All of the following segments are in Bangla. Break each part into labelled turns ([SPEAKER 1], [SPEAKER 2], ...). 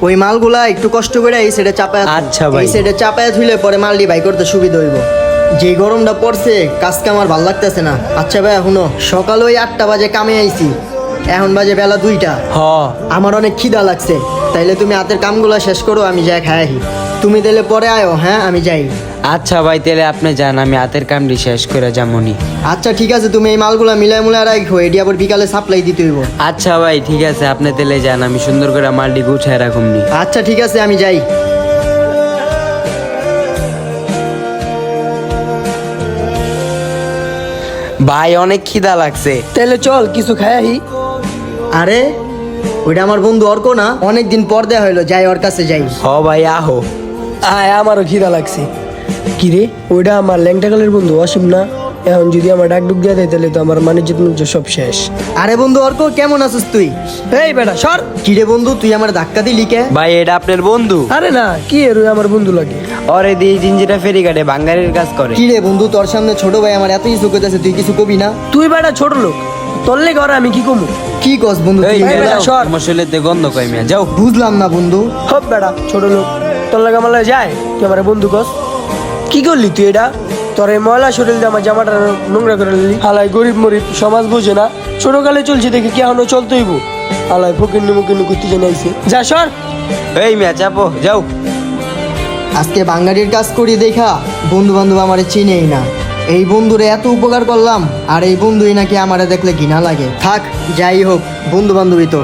[SPEAKER 1] ওই মালগুলা একটু কষ্ট করে এই সাইডে চাপায়।
[SPEAKER 2] আচ্ছা ভাই।
[SPEAKER 1] এই সাইডে চাপায় ধুইলে পরে মালটি বাই করতে সুবিধা হইব। যে গরমটা পড়ছে কাজকে আমার ভাল লাগতেছে না। আচ্ছা ভাই এখনো সকাল ওই 8টা বাজে কামে আইছি, এখন বাজে বেলা 2টা। আমার অনেক খিদা লাগছে, তাইলে তুমি হাতের কামগুলা শেষ করো, আমি যাই খাই। তুমি তাহলে পরে আয়ো, হ্যাঁ আমি যাই।
[SPEAKER 2] আচ্ছা ভাই, তাহলে আপনি যান, আমি হাতের কামটি শেষ করে যামনি।
[SPEAKER 1] আচ্ছা ঠিক আছে, তুমি এই মালগুলা মিলাই মুলাই রাখো, এটি আবার বিকালে সাপ্লাই দিতে হইব।
[SPEAKER 2] আচ্ছা ভাই ঠিক আছে, আপনি তাহলে যান, আমি সুন্দর করে মালটি গুছায় রাখুমনি।
[SPEAKER 1] আচ্ছা ঠিক আছে, আমি যাই।
[SPEAKER 2] ভাই অনেক খিদা লাগছে।
[SPEAKER 3] তাহলে চল কিছু খাই।
[SPEAKER 1] আরে ওইটা আমার বন্ধু অর্ক না? অনেকদিন পর দেখা হইলো, যাই ওর কাছে যাই।
[SPEAKER 2] ভাই আহো।
[SPEAKER 3] আয়, আমারও খিদা লাগছে। কি রে, ওইটা আমার ল্যাংটাকালের বন্ধু অসীম না? এখন যদি আমার ডাক ডুক দিয়ে দেয় তাহলে তো আমার মানিজ্যত সব শেষ।
[SPEAKER 1] আরে বন্ধু অর্ক, কেমন আছিস তুই?
[SPEAKER 3] এই বেটা সর।
[SPEAKER 1] কি রে বন্ধু, তুই আমার ধাক্কা দিলি কে?
[SPEAKER 2] ভাই এটা আপনার বন্ধু?
[SPEAKER 3] আরে না, কি এর ওই আমার বন্ধু লাগে।
[SPEAKER 2] ওরে দিয়ে জিঞ্জিরা ফেরি কাটে, বাঙ্গারের কাজ করে।
[SPEAKER 1] কি রে বন্ধু, তোর সামনে ছোট ভাই আমার এত কিছু কইতাছে, তুই কিছু কবি না?
[SPEAKER 3] তুই বেটা ছোট লোক, তোর লেগে ওরা আমি কি কমু?
[SPEAKER 1] কি কস বন্ধু
[SPEAKER 2] এই
[SPEAKER 1] তুই?
[SPEAKER 3] এই বেটা, সর।
[SPEAKER 2] মশলেতে গন্ধ কই মিয়া, যাও।
[SPEAKER 1] বুঝলাম না বন্ধু।
[SPEAKER 3] হপ বেটা ছোট লোক, তোর লাগে আমার লাগে যায়, তুই আমার বন্ধু কস। কি করলি তুই এটা? তোর এই ময়লা শরীর দিয়ে আমার জামাটা নোংরা করে নিলি। হালাই গরিব মরিব সমাজ বুঝে না, ছোটকালে চলছে দেখি কি এখনো চলতেইব। হালাই ফকিন্নি মুকিন্নি করতে জানাইছে, যা সর।
[SPEAKER 2] এই মিয়া চাপো, যাও।
[SPEAKER 1] আজকে বাঙালির কাজ করি দেখা বন্ধু বান্ধব আমারে চিনেই না। এই বন্ধুরে এত উপকার করলাম, আর এই বন্ধুই নাকি আমারে দেখলে ঘৃণা লাগে। থাক, যাই হোক, বন্ধু বান্ধবী তো।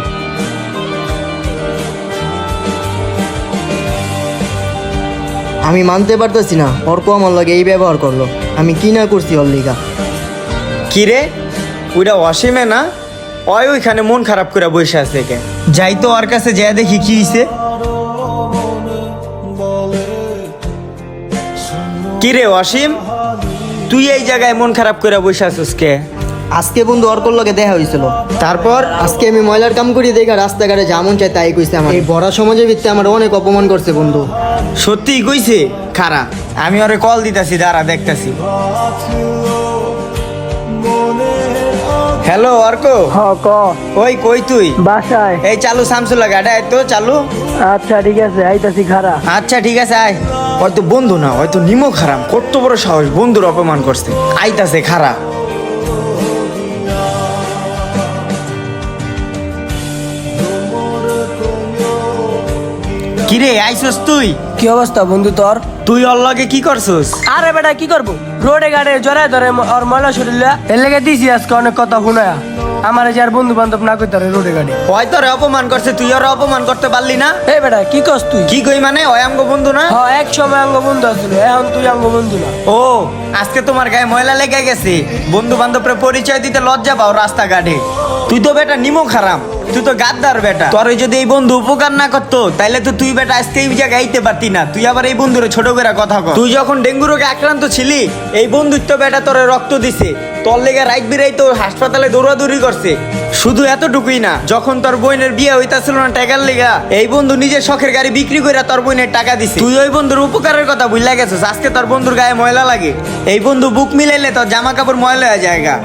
[SPEAKER 1] আমি মানতে পারতেছি না অর্ক আমার লাগে এই ব্যবহার করলো। আমি কি না করছি ওর লিগা?
[SPEAKER 4] কি রে, ওইটা অসীমে না? ওইখানে মন খারাপ করে বসে আছে কে? যাই তো ওর কাছে যা দেখি কি হইছে। কি রে অসীম, তুই এই জায়গায় মন খারাপ করে বসে আছিস কে?
[SPEAKER 1] আজকে বন্ধু অর্কর লগে দেখা হয়েছিল।
[SPEAKER 4] তারপর
[SPEAKER 1] আজকে আমি ময়লার কাম করি দেখা রাস্তাঘাটে যেমন চাই তাই কইছে। আমার এই বড় সমাজের ভিত্তি আমার অনেক অপমান করছে বন্ধু।
[SPEAKER 4] সত্যিই কইছে? খারা, আমি ওরে কল দিতাছি, দাঁড়া দেখতাছি। হ্যালো অর্ক।
[SPEAKER 3] হ ক।
[SPEAKER 4] ওই কই তুই?
[SPEAKER 3] বাসায়।
[SPEAKER 4] এই চালু শামসুল্লাহ গাড়ি আয় তো, চালু।
[SPEAKER 3] আচ্ছা ঠিক আছে, আইতাছি খারা।
[SPEAKER 4] আচ্ছা ঠিক আছে আয়। হয়তো বন্ধু না, হয়তো নিমো খারাপ, কত বড় সাহস বন্ধুর অপমান করছে। আইতাছে খারা। কিরে আইসস তুই?
[SPEAKER 3] কি অবস্থা বন্ধু তোর?
[SPEAKER 4] তুই ওর লগে কি করছস?
[SPEAKER 3] আরে বেটা কি করবো, রোডে গাড়ে জড়ায় ধরে আর ময়লা শরীর এর লেগে দিছি আজকে অনেক কথা শুনায়া। আমার যার বন্ধু বান্ধব না কইতে রোডে গাড়ি।
[SPEAKER 4] ওই তোরে অপমান করছে, তুই ওর অপমান করতে পারলি না?
[SPEAKER 3] এই বেটা কি কস তুই?
[SPEAKER 4] কি কই মানে, ওই আমগো বন্ধু না?
[SPEAKER 3] হ্যাঁ, এক সময় আঙ্গ বন্ধু আছিল, এখন তুই আঙ্গ বন্ধু না।
[SPEAKER 4] ও, আজকে তোমার গায়ে ময়লা লেগে গেছে, বন্ধু বান্ধবরে পরিচয় দিতে লজ্জা পাও রাস্তাঘাটে। তুই তো বেটা নিমো খারাপ, তুই তো গাদ্দার বেটা। তোর যদি এই বন্ধু উপকার না করতো তাইলে তো তুই বেটা আজকে এই জায়গায় আইতে পারতি না। তুই আবার এই বন্ধুরে ছোট করে কথা কর। তুই যখন ডেঙ্গু রোগে আক্রান্ত ছিলি, এই বন্ধুত্ব বেটা তোরে রক্ত দিছে, তোর লেগে রাইত বিরাই তো হাসপাতালে দৌড়াদৌড়ি করছে। শুধু এতটুকুই না, যখন তোর বোনের বিয়ে হইতাছিল না টাকার লেগা, এই বন্ধু নিজের শখের গাড়ি বিক্রি করে তোর বোনের টাকা দিছে। তুই ওই বন্ধুর উপকারের কথা ভুইলা গেছিস, আজকে তোর বন্ধুর গায়ে ময়লা লাগে। এই বন্ধু বুক মিলাইলে তোর জামা কাপড় ময়লা হয়ে জায়গা।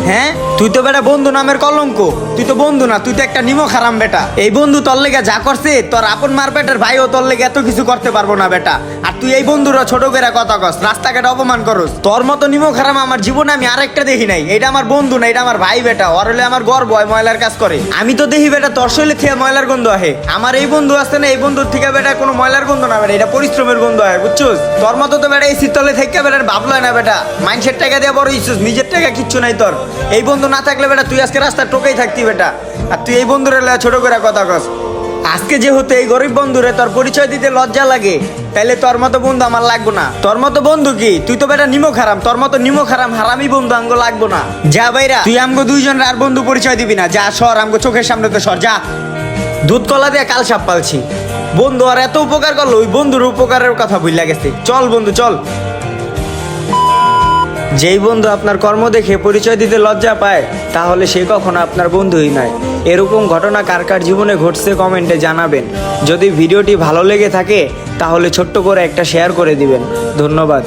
[SPEAKER 4] হ্যাঁ, তুই তো বেটা বন্ধু নামের কলঙ্ক। তুই তো বন্ধু না, তুই তো একটা নিমো খারাম বেটা। এই বন্ধু তোর লেগে যা করছে, তোর আপন মার পেটের ভাইও তোর লেগে এত কিছু করতে পারবো না বেটা। আর তুই এই বন্ধুরা ছোট করে কথা কস, রাস্তাঘাটে অপমান করস। তোর মতো নিমো খারাম আমার জীবনে আমি আরেকটা দেখি নাই। এটা আমার বন্ধু না, এটা আমার ভাই বেটা। ওর হলে আমার গর্ব হয় ময়লার কাজ করে। আমি তো দেখি বেটা তোর শরীরে থেকে ময়লার গন্ধ আহে। আমার এই বন্ধু আছে না, এই বন্ধুর থেকে বেটা কোনো ময়লার গন্ধ না বেটা, এটা পরিশ্রমের গন্ধ হয়, বুঝছস? তোর মতো তো বেটা এই শীতলে থেকে বেটা ভাবলো না বেটা। মানুষের টাকা দিয়ে বড় ইচ্ছুস, নিজের টাকা কিচ্ছু নাই তোর। এই বন্ধু না থাকলে বেটা তুই আজকে রাস্তা টোকেই থাকতি বেটা। আর তুই এই বন্ধুরে ছোট করে কথা কস। আজকে যেহেতু এই গরিব বন্ধুরে তোর পরিচয় দিতে লজ্জা লাগে, তাইলে তোর মতো বন্ধু আমার লাগবো না। তোর মতো বন্ধু কি, তুই তো বেটা নিমো খারাম। তোর মতো নিমো খারাম হারামি বন্ধু আমগো লাগবো না। যা বাইরা, তুই আমগো দুইজনের আর বন্ধু পরিচয় দিবি না। যা সর, আমগো চোখের সামনে তো সর, যা। দুধ কলা দিয়ে কাল সাপ পালছি। বন্ধু আর এত উপকার করলো, ওই বন্ধুর উপকারের কথা ভুইলা গেছে। চল বন্ধু চল। যেই বন্ধু আপনার কর্ম দেখে পরিচয় দিতে লজ্জা পায়, তাহলে সে কখনো আপনার বন্ধুই নয়। এরকম ঘটনা কার কার জীবনে ঘটছে কমেন্টে জানাবেন। যদি ভিডিওটি ভালো লেগে থাকে তাহলে ছোট্ট করে একটা শেয়ার করে দিবেন। ধন্যবাদ।